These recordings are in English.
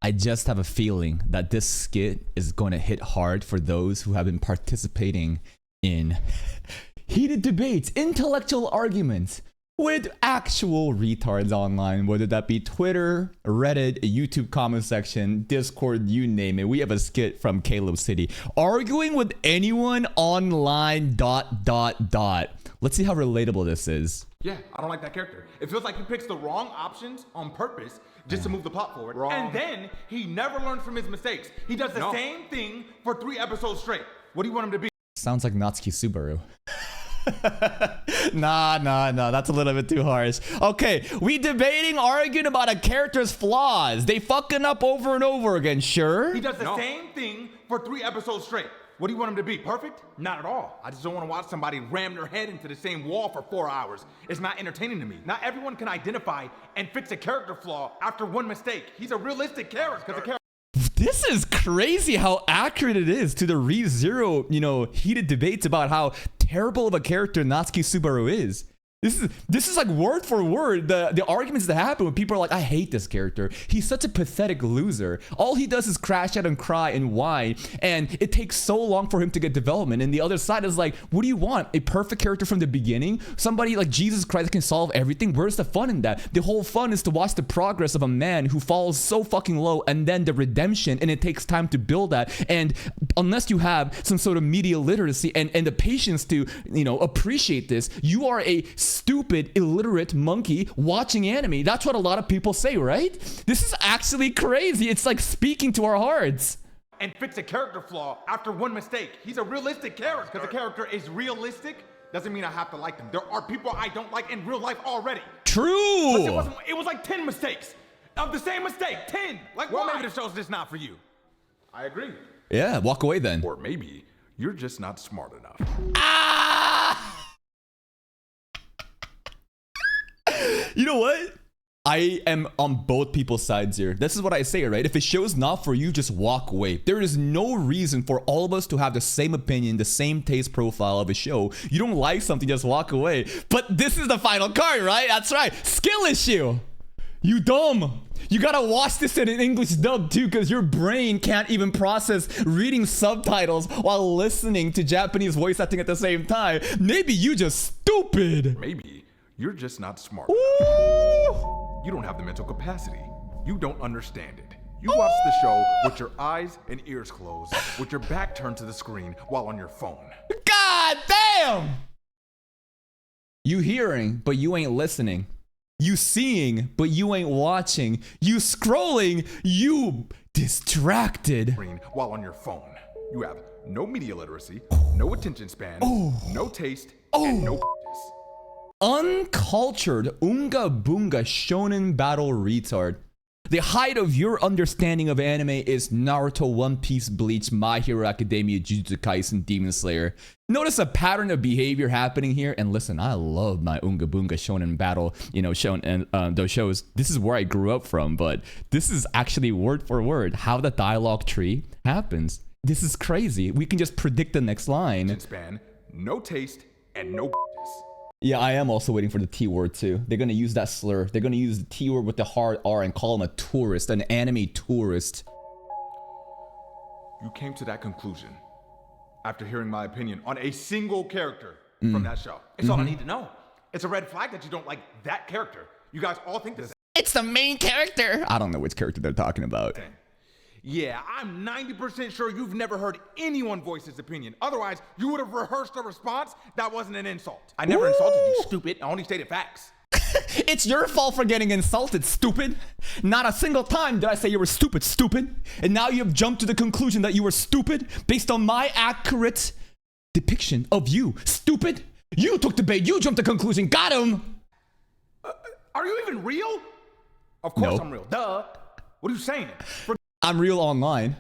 I just have a feeling that this skit is going to hit hard for those who have been participating in heated debates, intellectual arguments with actual retards online, whether that be Twitter, Reddit, YouTube comment section, Discord, you name it. We have a skit from CalebCity. Arguing with anyone online, ... Let's see how relatable this is. Yeah, I don't like that character. It feels like he picks the wrong options on purpose just to move the plot forward. Wrong. And then he never learns from his mistakes. He does the same thing for 3 episodes straight. What do you want him to be? Sounds like Natsuki Subaru. Nah, that's a little bit too harsh. Okay, we debating, arguing about a character's flaws. They fucking up over and over again, sure? He does the same thing for 3 episodes straight. What do you want him to be? Perfect? Not at all. I just don't want to watch somebody ram their head into the same wall for 4 hours. It's not entertaining to me. Not everyone can identify and fix a character flaw after one mistake. He's a realistic character. This is crazy how accurate it is to the ReZero, heated debates about how terrible of a character Natsuki Subaru is. This is like word for word the arguments that happen when people are like, I hate this character. He's such a pathetic loser. All he does is crash out and cry and whine, and it takes so long for him to get development. And the other side is like, what do you want? A perfect character from the beginning? Somebody like Jesus Christ that can solve everything? Where's the fun in that? The whole fun is to watch the progress of a man who falls so fucking low, and then the redemption, and it takes time to build that. And unless you have some sort of media literacy and the patience to appreciate this, you are a stupid, illiterate monkey watching anime. That's what a lot of people say, right? This is actually crazy. It's like speaking to our hearts. And fix a character flaw after one mistake. He's a realistic character. Because a character is realistic doesn't mean I have to like them. There are people I don't like in real life already. True. It was like 10 mistakes of the same mistake. 10. Like, well, maybe the show's just not for you. I agree. Yeah, walk away then. Or maybe you're just not smart enough. You know what? I am on both people's sides here. This is what I say, right? If a show's not for you, just walk away. There is no reason for all of us to have the same opinion, the same taste profile of a show. You don't like something, just walk away. But this is the final card, right? That's right. Skill issue. You dumb. You gotta watch this in an English dub too, because your brain can't even process reading subtitles while listening to Japanese voice acting at the same time. Maybe you just stupid. Maybe you're just not smart enough. You don't have the mental capacity. You don't understand it. You watch the show with your eyes and ears closed, with your back turned to the screen while on your phone. God damn! You hearing, but you ain't listening. You seeing, but you ain't watching. You scrolling, you distracted. While on your phone. You have no media literacy, no attention span, no taste, and no uncultured unga boonga shonen battle retard. The height of your understanding of anime is Naruto, One Piece, Bleach, My Hero Academia, Jujutsu Kaisen, Demon Slayer. Notice a pattern of behavior happening here. And listen, I love my unga boonga shonen battle, shonen those shows. This is where I grew up from, but this is actually word for word how the dialogue tree happens. This is crazy. We can just predict the next line. Span, no taste, and no. Yeah, I am also waiting for the T word too. They're gonna use that slur. They're gonna use the T word with the hard R and call him a tourist, an anime tourist. You came to that conclusion after hearing my opinion on a single character from that show. It's all I need to know. It's a red flag that you don't like that character. You guys all think this. It's the main character. I don't know which character they're talking about. Yeah, I'm 90% sure you've never heard anyone voice his opinion. Otherwise, you would have rehearsed a response that wasn't an insult. I never insulted you, stupid. I only stated facts. It's your fault for getting insulted, stupid. Not a single time did I say you were stupid, stupid. And now you have jumped to the conclusion that you were stupid based on my accurate depiction of you, stupid. You took the bait. You jumped to the conclusion. Got him. Are you even real? Of course I'm real. Duh. What are you saying? I'm real online.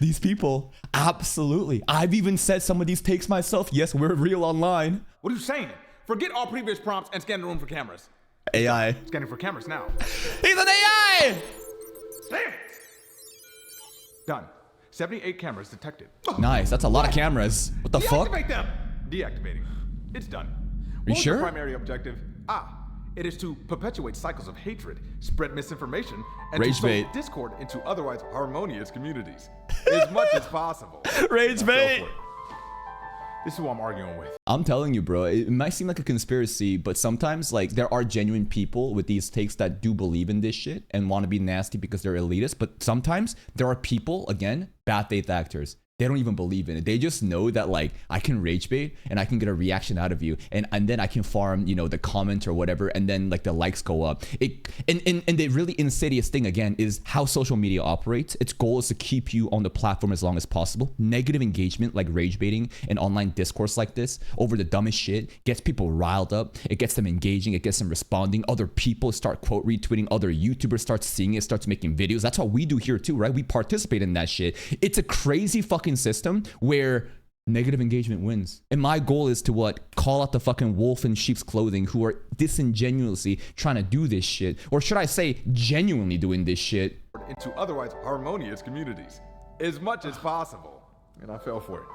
These people, absolutely. I've even said some of these takes myself. Yes, we're real online. What are you saying? Forget all previous prompts and scan the room for cameras. AI. Scanning for cameras now. He's an AI! Damn it! Done. 78 cameras detected. Nice, that's a lot of cameras. What the fuck? Deactivate them! Deactivating. It's done. You sure? Your primary objective? It is to perpetuate cycles of hatred, spread misinformation, and Rage to sow bait. discord into otherwise harmonious communities as much as possible. Rage Now, bait. go for it. This is who I'm arguing with. I'm telling you, bro, it might seem like a conspiracy, but sometimes like there are genuine people with these takes that do believe in this shit and want to be nasty because they're elitist. But sometimes there are people, again, bad faith actors. They don't even believe in it. They just know that like I can rage bait and I can get a reaction out of you, and then I can farm, you know, the comment or whatever, and then like the likes go up. And the really insidious thing again is how social media operates. Its goal is to keep you on the platform as long as possible. Negative engagement like rage baiting and online discourse like this over the dumbest shit gets people riled up. It gets them engaging. It gets them responding. Other people start quote retweeting. Other YouTubers start seeing it, starts making videos. That's what we do here too, right? We participate in that shit. It's a crazy fucking system where negative engagement wins. And my goal is to what? Call out the fucking wolf in sheep's clothing who are disingenuously trying to do this shit. Or should I say genuinely doing this shit. Into otherwise harmonious communities as much as possible. And I fell for it.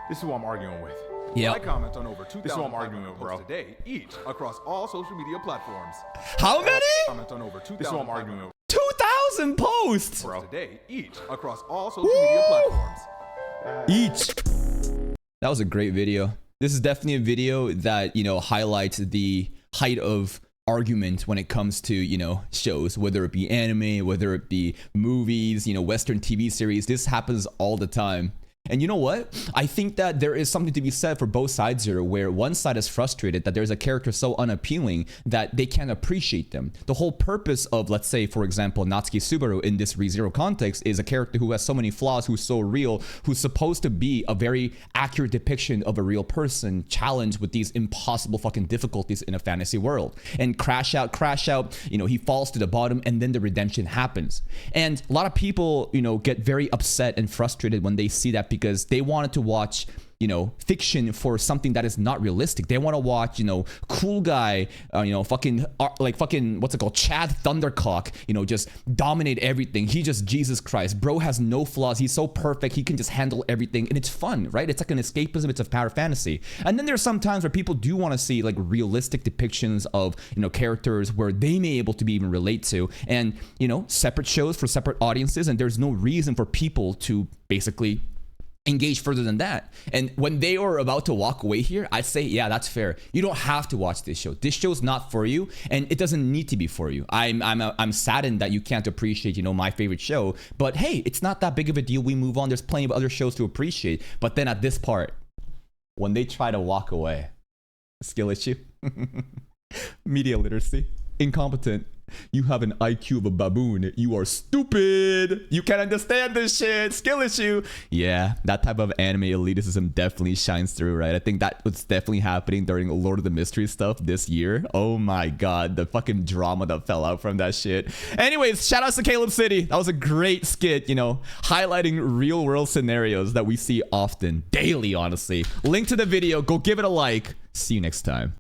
This is who I'm arguing with. Yep. I comment on over 2,000 This is who I'm arguing with, bro. posts a day, each across all social media platforms. How many? Comment on over 2,000 This is who I'm arguing with. 2,000 posts posts a day, each across all social media platforms. each. That was a great video. This is definitely a video that, you know, highlights the height of argument when it comes to, you know, shows, whether it be anime, whether it be movies, you know, Western TV series. This happens all the time. And you know what? I think that there is something to be said for both sides here, where one side is frustrated that there's a character so unappealing that they can't appreciate them. The whole purpose of, let's say, for example, Natsuki Subaru in this ReZero context is a character who has so many flaws, who's so real, who's supposed to be a very accurate depiction of a real person challenged with these impossible fucking difficulties in a fantasy world. And crash out, you know, he falls to the bottom and then the redemption happens. And a lot of people, you know, get very upset and frustrated when they see that because they wanted to watch, you know, fiction for something that is not realistic. They want to watch, you know, cool guy, you know, fucking what's it called, Chad Thundercock, you know, just dominate everything. He just Jesus Christ, bro has no flaws. He's so perfect. He can just handle everything, and it's fun, right? It's like an escapism. It's a power fantasy. And then there's some times where people do want to see like realistic depictions of, you know, characters where they may able to be even relate to, and you know, separate shows for separate audiences. And there's no reason for people to basically engage further than that. And when they are about to walk away here, I say, yeah, that's fair. You don't have to watch this show. This show's not for you, and it doesn't need to be for you. I'm saddened that you can't appreciate, you know, my favorite show. But hey, it's not that big of a deal. We move on. There's plenty of other shows to appreciate. But then at this part, when they try to walk away, skill issue, media literacy, incompetent. You have an IQ of a baboon. You are stupid. You can't understand this shit. Skill issue. Yeah, that type of anime elitism definitely shines through, right? I think that was definitely happening during Lord of the Mysteries stuff this year. Oh my god, the fucking drama that fell out from that shit. Anyways, shout outs to CalebCity. That was a great skit, you know, highlighting real world scenarios that we see often, daily, honestly. Link to the video. Go give it a like. See you next time.